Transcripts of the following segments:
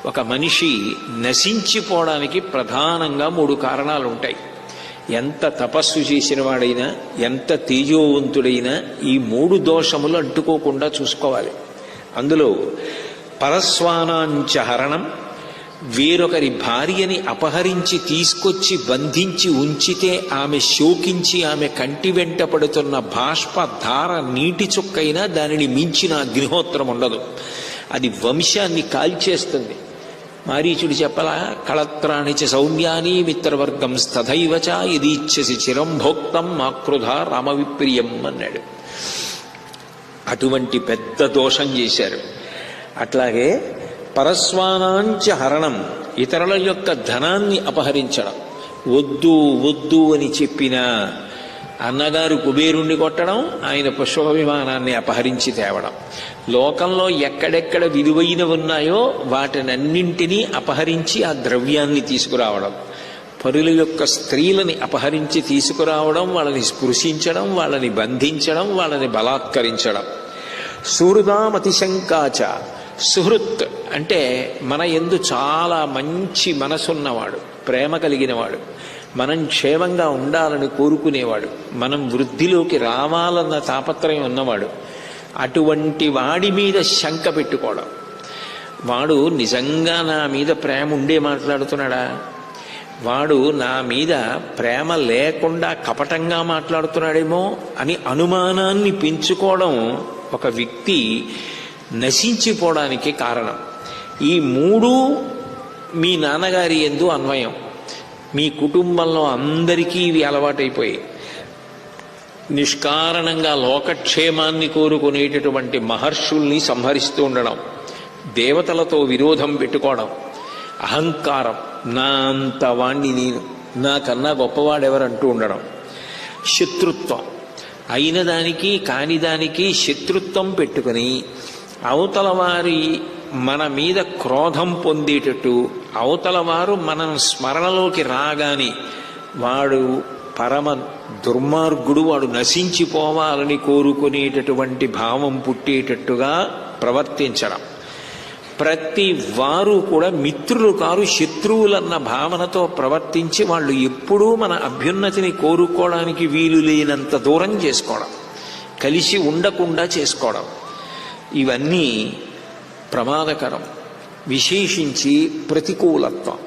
ఒక మనిషి నశించిపోవడానికి ప్రధానంగా 3 కారణాలు ఉంటాయి. ఎంత తపస్సు చేసిన వాడైనా, ఎంత తేజోవంతుడైనా ఈ 3 దోషములు అంటుకోకుండా చూసుకోవాలి. అందులో పరస్వానాంచ హరణం, వేరొకరి భార్యని అపహరించి తీసుకొచ్చి బంధించి ఉంచితే ఆమె శోకించి ఆమె కంటి వెంట పడుతున్న బాష్ప ధార నీటి చుక్కైనా దానిని మించిన అగ్నిహోత్రం ఉండదు. అది వంశాన్ని కాల్చేస్తుంది. మారీచుడు చెప్పలా, కళత్రాణి చ సౌమ్యాని మిత్రవర్గం స్తథైవచ యదీచ్ఛసి చిరం భోక్తం మాకృధ రామవిప్రియం అన్నాడు. అటువంటి పెద్ద దోషం చేశారు. అట్లాగే పరస్వానాంచ హరణం, ఇతరుల యొక్క ధనాన్ని అపహరించడం. వద్దు వద్దు అని చెప్పిన అన్నగారు కుబేరుణ్ణి కొట్టడం, ఆయన పుష్పక విమానాన్ని అపహరించి తేవడం. లోకంలో ఎక్కడెక్కడ విలువైనవి ఉన్నాయో వాటినన్నింటినీ అపహరించి ఆ ద్రవ్యాన్ని తీసుకురావడం. పరుల యొక్క స్త్రీలని అపహరించి తీసుకురావడం, వాళ్ళని స్పృశించడం, వాళ్ళని బంధించడం, వాళ్ళని బలాత్కరించడం. సుహృదామతిశంకాచ, సుహృత్ అంటే మన యందు చాలా మంచి మనసున్నవాడు, ప్రేమ కలిగినవాడు, మనం క్షేమంగా ఉండాలని కోరుకునేవాడు, మనం వృద్ధిలోకి రావాలన్న తాపత్రయం ఉన్నవాడు. అటువంటి వాడి మీద శంక పెట్టుకోవడం. వాడు నిజంగా నా మీద ప్రేమ ఉండే మాట్లాడుతున్నాడా, వాడు నా మీద ప్రేమ లేకుండా కపటంగా మాట్లాడుతున్నాడేమో అని అనుమానాన్ని పెంచుకోవడం ఒక వ్యక్తి నశించిపోవడానికి కారణం. ఈ 3 మీ నాన్నగారి యందు అన్వయం. మీ కుటుంబంలో అందరికీ ఇవి అలవాటైపోయి నిష్కారణంగా లోకక్షేమాన్ని కోరుకునేటటువంటి మహర్షుల్ని సంహరిస్తూ ఉండడం, దేవతలతో విరోధం పెట్టుకోవడం, అహంకారం, నా అంత వాణ్ణి నేను, నాకన్నా గొప్పవాడెవరంటూ ఉండడం, శత్రుత్వం, అయిన దానికి కాని దానికి శత్రుత్వం పెట్టుకుని అవతల వారి మన మీద క్రోధం పొందేటట్టు, అవతల వారు మనం స్మరణలోకి రాగానే వాడు పరమ దుర్మార్గుడు, వాడు నశించిపోవాలని కోరుకునేటటువంటి భావం పుట్టేటట్టుగా ప్రవర్తించడం. ప్రతి వారు కూడా మిత్రులు కారు, శత్రువులన్న భావనతో ప్రవర్తించి వాళ్ళు ఎప్పుడూ మన అభ్యున్నతిని కోరుకోవడానికి వీలు లేనంత దూరం చేసుకోవడం, కలిసి ఉండకుండా చేసుకోవడం, ఇవన్నీ ప్రమాదకరం. విశేషించి ప్రతికూలత్వం.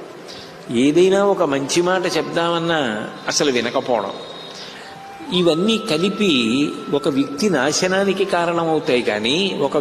ఏదైనా ఒక మంచి మాట చెప్దామన్నా అసలు వినకపోవడం, ఇవన్నీ కలిపి ఒక వ్యక్తి నాశనానికి కారణమవుతాయి. కానీ ఒక